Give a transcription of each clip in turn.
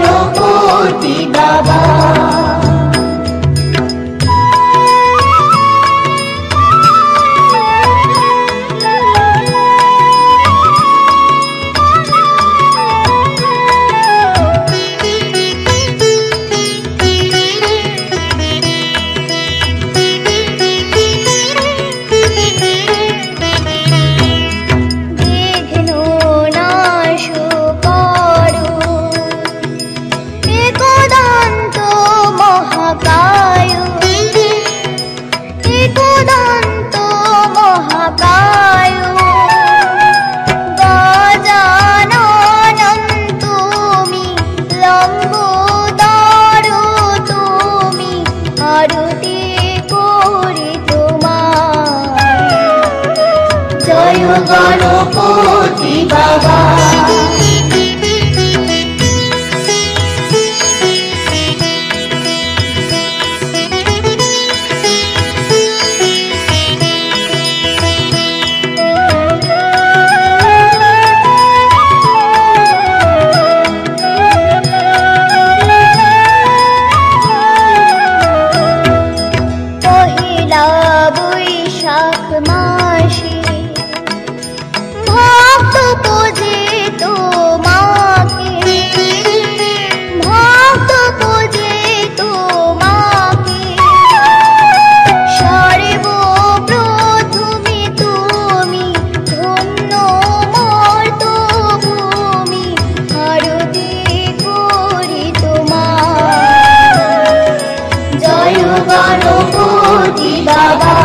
গণপতি বাবা। গণপতি বাবা। পহিলা বৈশাখ মাসে पूजे তোমাকে, ভক্ত पूजे তোমাকে, সর্বপ্রথমে তুমি ধন্য মর্তভূমি, আরতি করি তোমার। জয় গণপতি বাবা।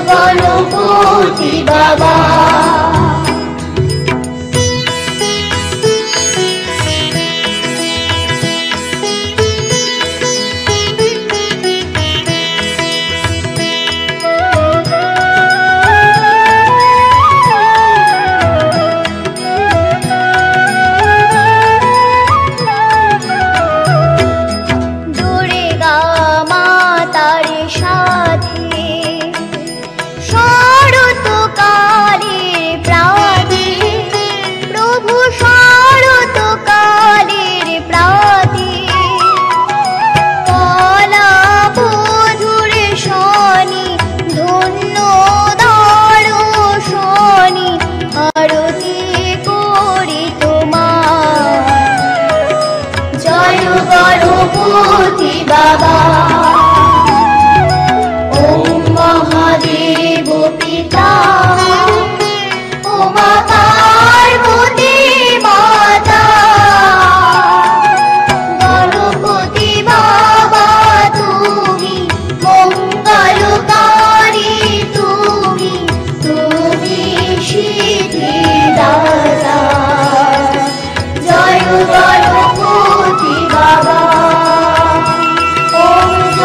গণপতি বাবা। দুর্গা মাতার সাথে শরৎকালের প্রাতে, প্রভু শরৎকালের প্রাতে, কলা বধূর শনি ধন্য দর্শনে, আরতি করি তোমার। জয় গণপতি বাবা। ওম মহাদেব পিতা, ও মা পার্বতী মাতা, গণপতি বাবা তুমি মঙ্গলকারী, তুমি তুমি সিদ্ধিদাতা। জয় গণপতি বাবা। ওম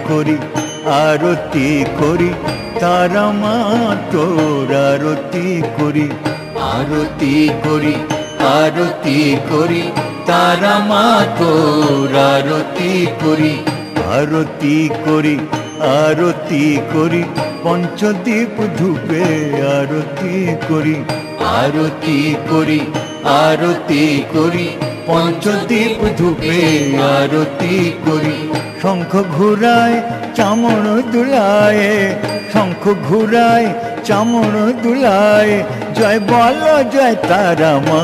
করি আরতি করি তারা মা তোর আরতি করি আরতি করি আরতি করি তারা মা তোর আরতি করি আরতি করি আরতি করি পঞ্চদীপ ধূপে আরতি করি আরতি করি আরতি করি পঞ্চদীপ ধূপে আরতি করি শঙ্খ ঘুরায় চামড় দুলায় শঙ্খ ঘুরায় চামড় দুলায় জয় বল জয় তারা মা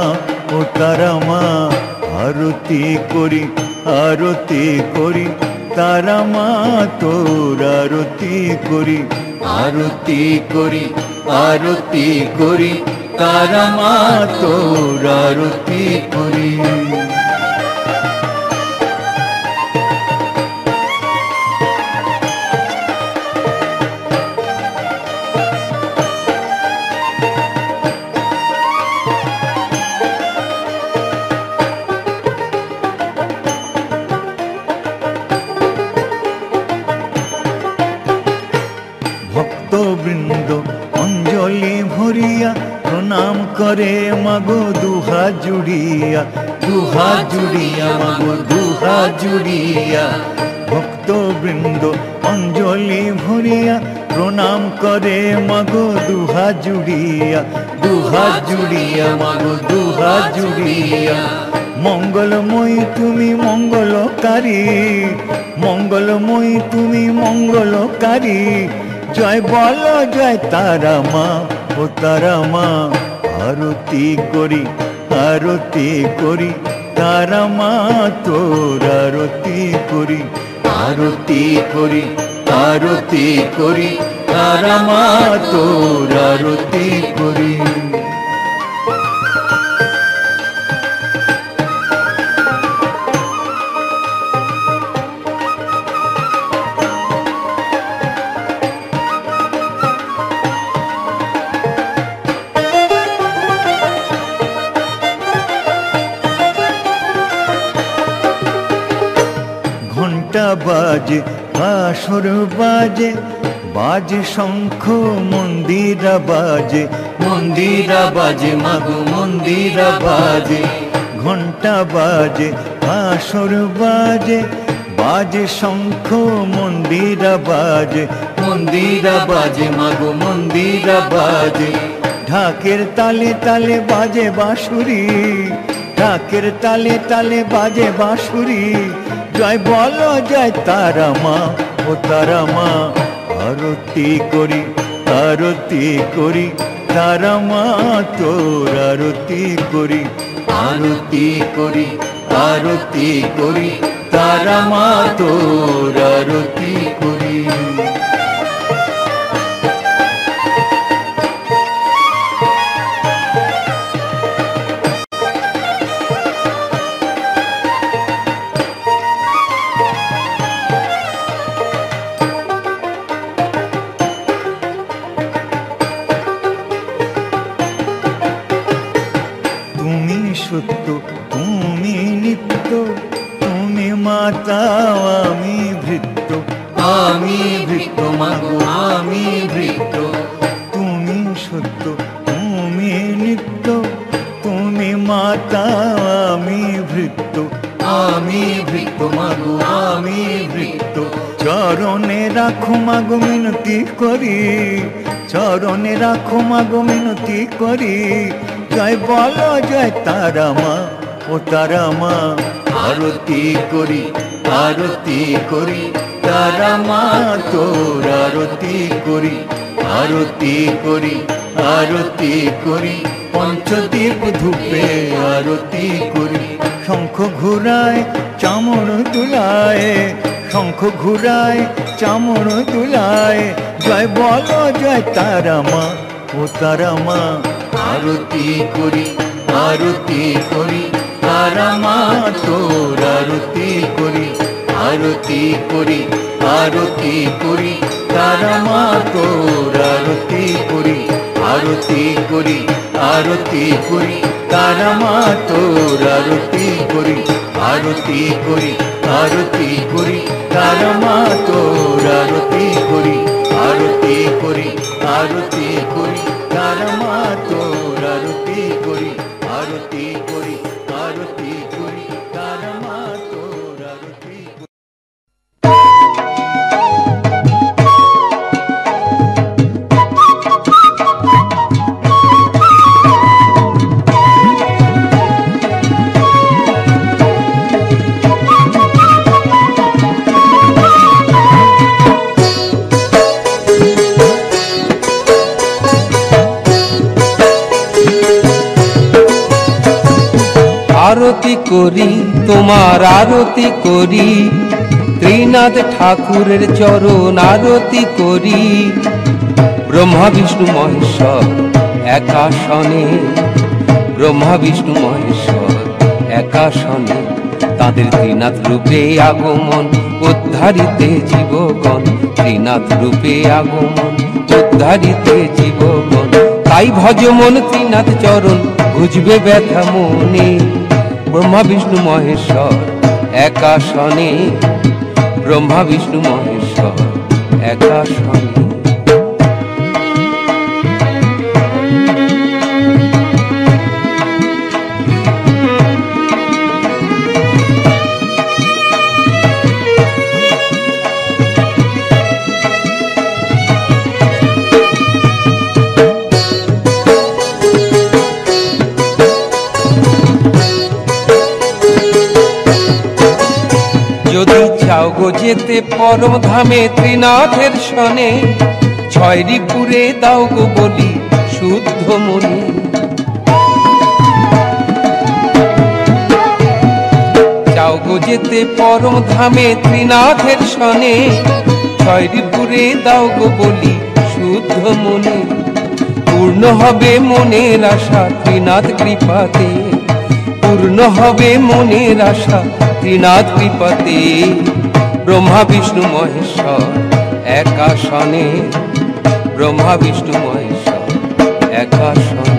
ও তারা মা আরতি করি আরতি করি তারা মা তোর আরতি করি আরতি করি আরতি করি তারা মা তোর আরতি করি ভক্তবৃন্দ অঞ্জলি ভরিয়া প্রণাম করে মাগো দুহা জুড়িয়া মাগো দুহা জুড়িয়া ভক্তবৃন্দ অঞ্জলি ভরিয়া প্রণাম করে মাগো দুহা জুড়িয়া মাগো দুহা জুড়িয়া মঙ্গলময়ী তুমি মঙ্গলকারী মঙ্গলময়ী তুমি মঙ্গলকারী জয় বল জয় তারা মা ও তারা মা আরতি করি তারা মা তোর আরতি করি আরতি করি আরতি করি তারা মা তোর আরতি করি ঘণ্টা বাজে আসর বাজে বাজে শঙ্খ মন্দিরা বাজে মাগো মন্দিরা বাজে ঘণ্টা বাজে আসর বাজে বাজে শঙ্খ মন্দিরা বাজে মাগো মন্দিরা বাজে ঢাকের তালে তালে বাজে বাঁশুরি ঢাকের তালে তালে বাজে বাঁশুরি জয় বল জয় তারা মা ও তারা মা আরতি করি তারা মা তোর আরতি করি আরতি করি তারা মা তোর আরতি করি সত্য তুমি নিত্য তুমি মাতা আমি ভৃত্য মাগো আমি ভৃত্য তুমি সত্য তুমি নিত্য তুমি মাতা আমি ভৃত্য মাগো আমি ভৃত্য চরণে রাখো মাগো মিনতি করি চরণে রাখো মাগো মিনতি করি জয় বল জয় তারা মা ও তারা মা আরতি করি তারা মা তোর আরতি করি আরতি করি পঞ্চদীপ ধূপে আরতি করি শঙ্খ ঘুরায় চামড় দুলায় শঙ্খ ঘুরায় চামড় দুলায় জয় বল জয় তারা মা ও তারা মা আরতি করি তারা মা তোর আরতি করি তারা মা তোর আরতি করি আরতি করি আরতি করি তারা মা তোর আরতি করি আরতি করি আরতি করি তারা মা তোর আরতি করি আরতি করি আরতি করি তারা মা তোর আরতি করি আরতি করি আরতি করি তারা মা তোর আরতি করি। আরতি করি তোমার আরতি করি ত্রিনাথ ঠাকুরের চরণ আরতি করি ব্রহ্মা বিষ্ণু মহেশ্বর একাসনে ব্রহ্মা বিষ্ণু মহেশ্বর একাসনে তাদের ত্রিনাথ রূপে আগমন উদ্ধারিতে জীবগণ ত্রিনাথ রূপে আগমন উদ্ধারিতে জীবগণ তাই ভজমন ত্রিনাথ চরণ বুঝবে ব্যথা মনে ব্রহ্মা বিষ্ণু মহেশ্বর একাসনে ব্রহ্মা বিষ্ণু মহেশ্বর একাসনে। যদি চাও গো যেতে পরম ধামে ত্রিনাথের সনে ছয়রি পুরে দাও গো বলি শুদ্ধ মনে চাও গো যেতে পরম ধামে ত্রিনাথের সনে ছয়রি পুরে দাও গো বলি শুদ্ধ মনে পূর্ণ হবে মনের আশা ত্রিনাথ কৃপাতে পূর্ণ হবে মনের আশা ত্রিনাথ কৃপাতে ব্রহ্মা বিষ্ণু মহেশ্বর একাসনে ব্রহ্মা বিষ্ণু মহেশ্বর একাসনে।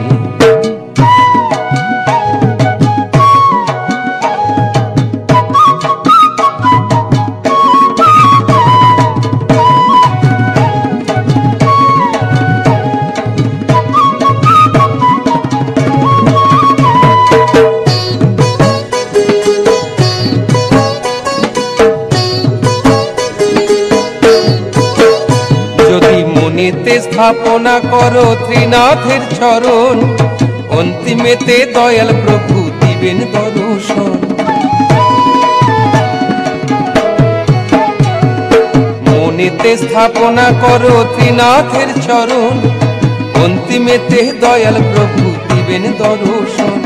মনেতে স্থাপনা করো ত্রিনাথের চরণ অন্তিমেতে দয়াল প্রভু দিবেন দর্শন মনেতে স্থাপনা করো ত্রিনাথের চরণ অন্তিমেতে দয়াল প্রভু দিবেন দর্শন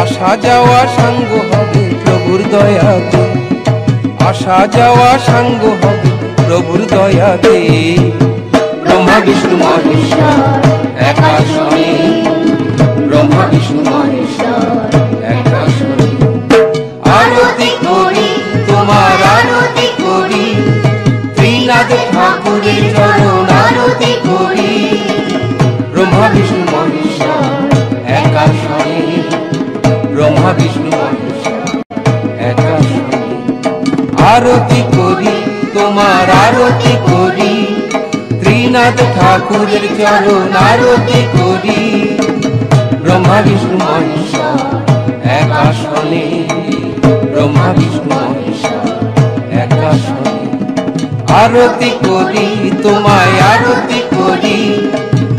আসা যাওয়া সাঙ্গ হবে প্রভুর দয়াতে আসা যাওয়া সাঙ্গ হবে প্রভুর দয়াতে ব্রহ্মা বিষ্ণু মহেশ্বর একাসনে ব্রহ্মা বিষ্ণু মহেশ্বর একাসনে। আরতি করি তোমার আরতি করি ত্রিনাথ ঠাকুরের চরণ আরতি করি ব্রহ্মা বিষ্ণু মহেশ্বর একাসনে ব্রহ্মা বিষ্ণু মহেশ্বর একাসনে। আরতি করি তোমার আরতি করি ত্রিনাথ ঠাকুরের চরণ আরতি করি ব্রহ্মা বিষ্ণু মহেশ্বর একাসনে ব্রহ্মা বিষ্ণু মহেশ্বর একাসনে। আরতি করি তোমায় আরতি করি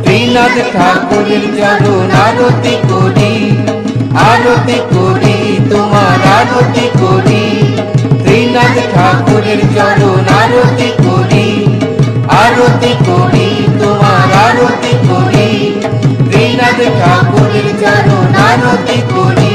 ত্রিনাথ ঠাকুরের চরণ আরতি করি আরতি করি তোমার আরতি করি ত্রিনাথ ঠাকুরের চরণ আরতি করি আরতি করি তোমার আরতি করি ত্রিনাথ ঠাকুরের চরণ আরতি করি।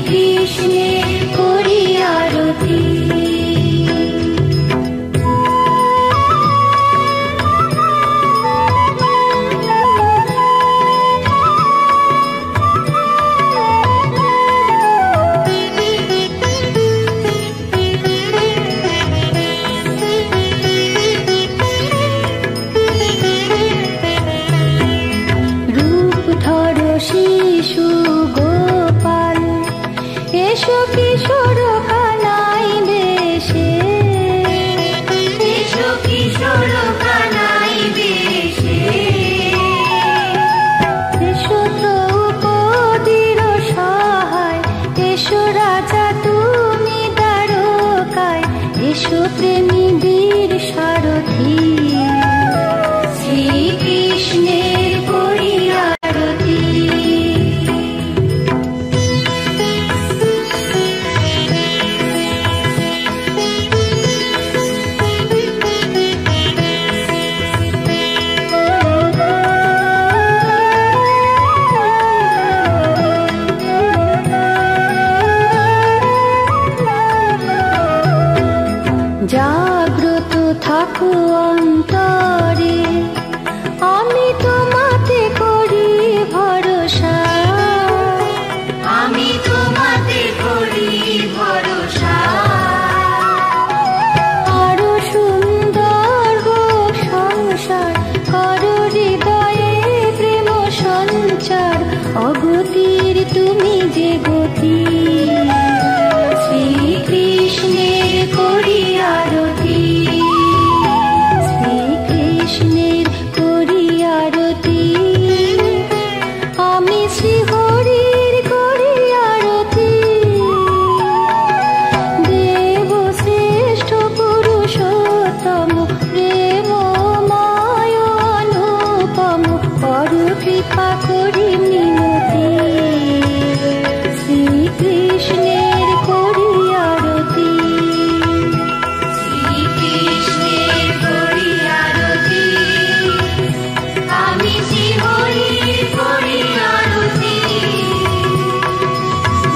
কৃষ্ণের করি আরতি। রূপ ধরো শিশু গোপাল, এসো কিশোর কানাই বেশে, এসো কিশোর কানাই বেশে, এসো দ্রৌপদীর সহায়, এসো রাজা তুমি দ্বারকায়, এসো প্রেমী বীর সারথি, শ্রীকৃষ্ণের করি আরতি। জাগ্রত থাকো অন্তরে, আমি তোমাতে করি ভরসা, আমি তোমাতে করি ভরসা। আরো সুন্দর হোক সংসার, করো হৃদয়ে প্রেম সঞ্চার, অগতির তুমি যে গতি, শ্রীকৃষ্ণের করি আরতি, শ্রীকৃষ্ণের করি আরতি। আমি শ্রীহরির করি আরতি, দেব শ্রেষ্ঠ পুরুষোত্তম, প্রেমময় অনুপম, কর কৃপা করি মিনতি, শ্রীকৃষ্ণের করি আরতি, শ্রীকৃষ্ণের করি আরতি। আমি শ্রীহরির করি আরতি,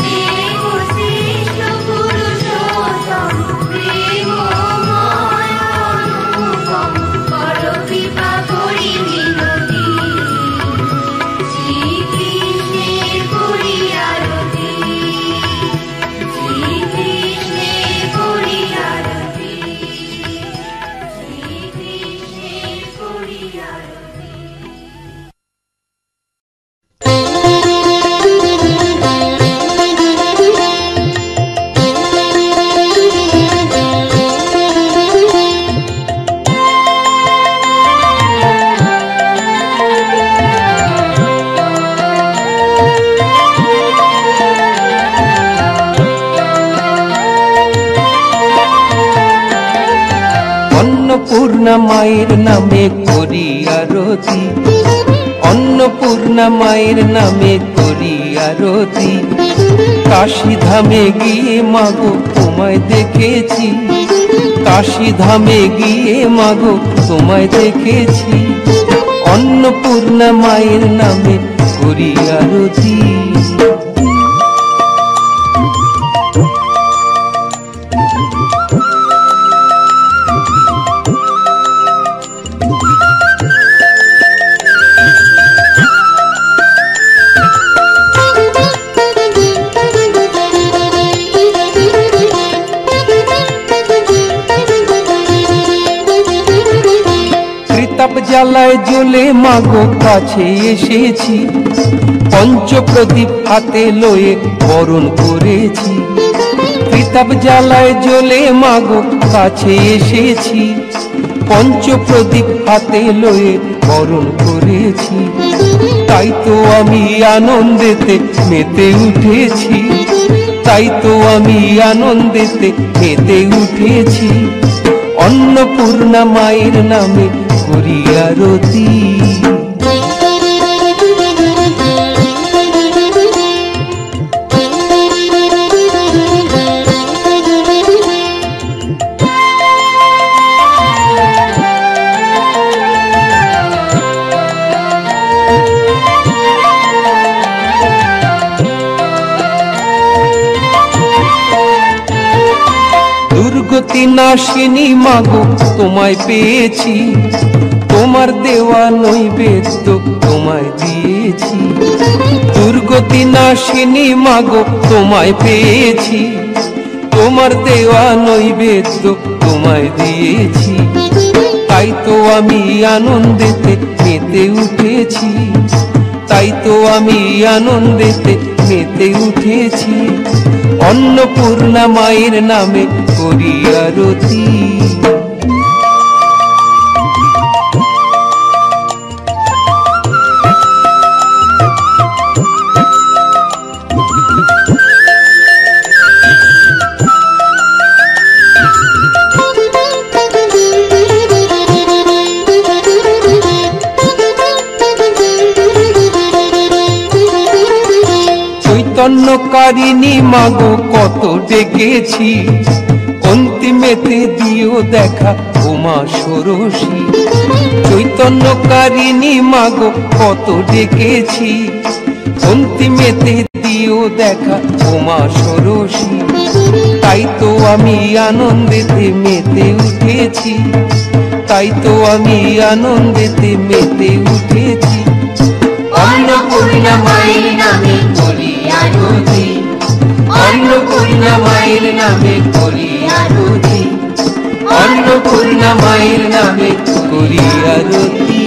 দেব শ্রেষ্ঠ পুরুষোত্তম, প্রেমময় অনুপম, কর কৃপা করি মিনতি, শ্রীকৃষ্ণের করি আরতি, শ্রীকৃষ্ণের করি আরতি, শ্রীকৃষ্ণের করি আরতি। অন্নপূর্ণা মায়ের নামে করি আরতি, অন্নপূর্ণা মায়ের নামে করি আরতি। কাশী ধামে গিয়ে মাগো তোমায় দেখেছি, কাশী ধামে গিয়ে মাগো তোমায় দেখেছি, অন্নপূর্ণা মায়ের নামে করি আরতি। ত্রিতাপ জ্বালায় জ্বলে মাগো কাছে এসেছি, পঞ্চপ্রদীপ হাতে লয়ে বরণ করেছি। ত্রিতাপ জ্বালায় জ্বলে মাগো কাছে এসেছি, পঞ্চপ্রদীপ হাতে লয়ে বরণ করেছি। তাই তো আমি আনন্দেতে মেতে উঠেছি, তাই তো আমি আনন্দেতে মেতে উঠেছি, অন্নপূর্ণা মায়ের নামে করি আরতি। দুর্গতি নাশিনী মাগো তোমায় পেয়েছি, তোমার দেওয়া নৈবেদ্য তোমায় দিয়েছি। দুর্গতি নাশিনী মাগো তোমায় পেয়েছি, তোমার দেওয়া নৈবেদ্য তোমায় দিয়েছি। তাই তো আমি আনন্দেতে মেতে উঠেছি, তাই তো আমি আনন্দেতে মেতে উঠেছি। অন্নপূর্ণা মায়ের নামে করি আরতি। চৈতন্যকারিণী মাগো কত ডেকেছি, অন্তিমেতে দিও দেখা উমা ষোড়শী। চৈতন্যকারিণী মাগো কত ডেকেছি, অন্তিমেতে দিও দেখা উমা ষোড়শী। তাই তো আমি আনন্দেতে মেতে উঠেছি, তাই তো আমি আনন্দেতে মেতে উঠেছি। অন্নপূর্ণা মায়ের নামে করি আরতি, অন্নপূর্ণা মায়ের নামে করি আরতি, অন্নপূর্ণা মায়ের নামে করি আরতি।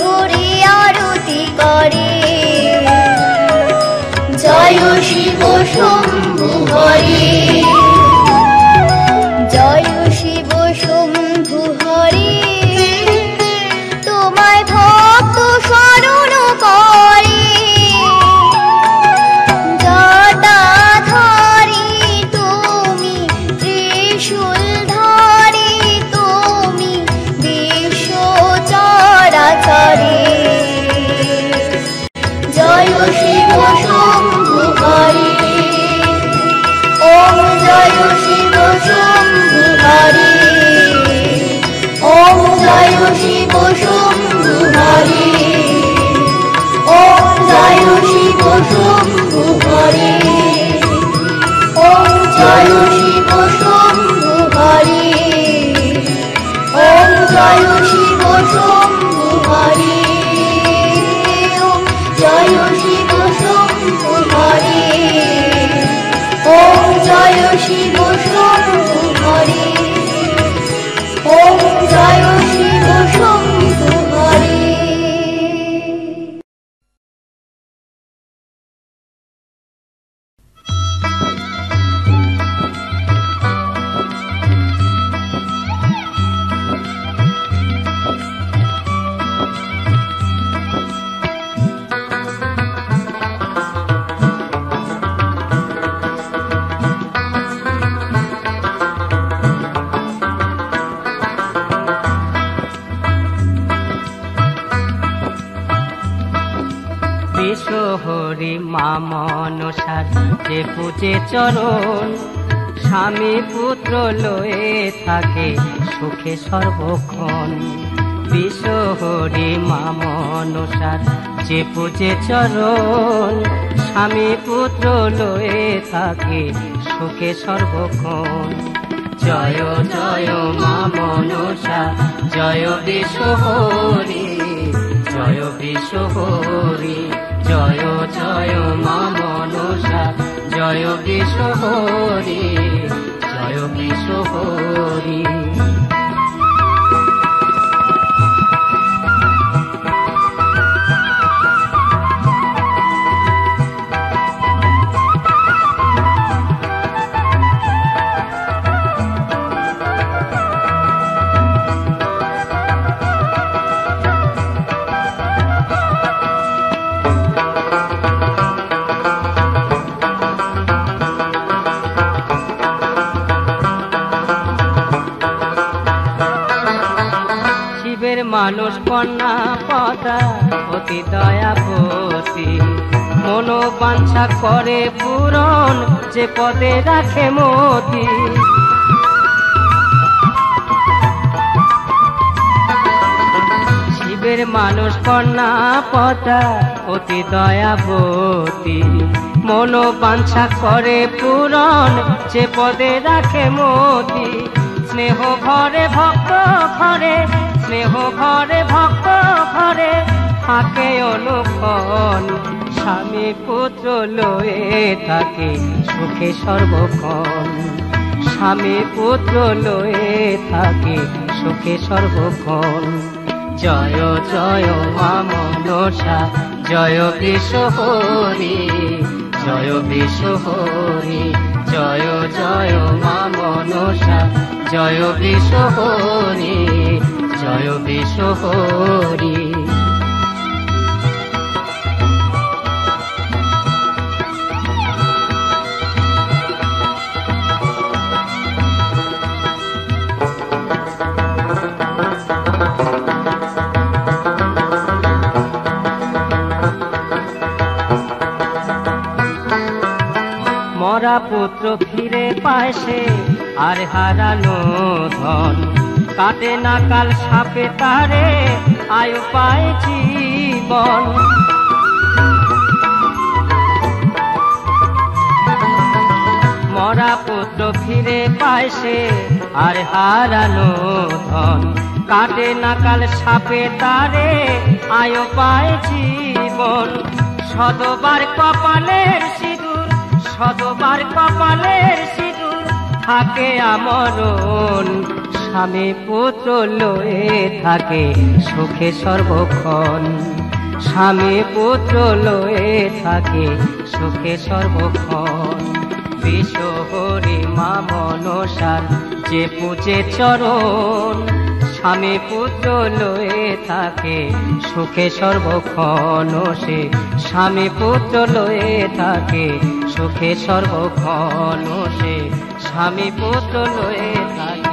ধরে আরতি করে। জয় শিব শম্ভু হরি, জয় শিব শম্ভু হরি, তোমায় ভক্ত শরণ করে। জটাধারী তুমি, ত্রিশূলধারী তুমি, বিশ্ব চরাচরে। জয় শিব শম্ভু হরি, ওম জয় শিব শম্ভু হরি, ওম জয় শিব শম্ভু হরি, ওম জয় শিব শম্ভু হরি, ওম জয় শিব শম্ভু হরি, ওম জয় শিব শম্ভু হরি, ওম জয় শিব শম্ভু হরি, ওম জয় শিব শম্ভু হরি, ওম জয় শিব শম্ভু হরি। বিশ্বহরি মা মনসার যে পূজে চরণ, স্বামী পুত্র লয়ে থাকে সুখে সর্বক্ষণ। বিশ্বহরি মা মনসার যে পূজে চরণ, স্বামী পুত্র লয়ে থাকে সুখে সর্বক্ষণ। জয় জয় মা মনসা, জয় বিশ্বহরি, জয় বিশ্বহরি, জয় জয় মা মনসা, জয় বিশ্বহরি, জয় বিশ্বহরি। মানুষ কন্যা পদা অতি দয়াবতী, মনোবাঞ্ছা করে পূরণ যে পদে রাখে মতি। শিবের মানুষ কন্যা পদা অতি দয়াবতী, মনোবাঞ্ছা করে পূরণ যে পদে রাখে মতি। স্নেহ ভরে ভক্ত ভরে, স্নেহ ভরে ভক্ত ভরে থাকে অনুক্ষণ। স্বামী পুত্র লয়ে থাকে সুখে সর্বক্ষণ, স্বামী পুত্র লয়ে থাকে সুখে সর্বক্ষণ। জয় জয় মা মনসা, জয় বিশ্বহরি, জয় বিশ্বহরি, জয় জয় মা মনসা, জয় বিশ্বহরি, জয় বিশ্বহরি। মরা পুত্র ফিরে পায় সে আর হারানো ধন, কাটে না কাল সাপে তারে আয়ু পায় জীবন। মরা পুত্র ফিরে পায় সে আর হারানো ধন, কাটে না কাল সাপে তারে আয়ু পায় জীবন। শতবার কপালের সিঁদুর, শতবার কপালের সিঁদুর থাকে আমরণ, স্বামী পুত্র লয়ে থাকে সুখে সর্বক্ষণ। স্বামী পুত্র লয়ে থাকে সুখে সর্বক্ষণ। বিশ্বহরি মা মনসার যে পূজে চরণ, স্বামী পুত্র লয়ে থাকে সুখে সর্বক্ষণ। সে স্বামী পুত্র লয়ে থাকে সুখে সর্বক্ষণ। সে স্বামী পুত্র লয়ে থাকে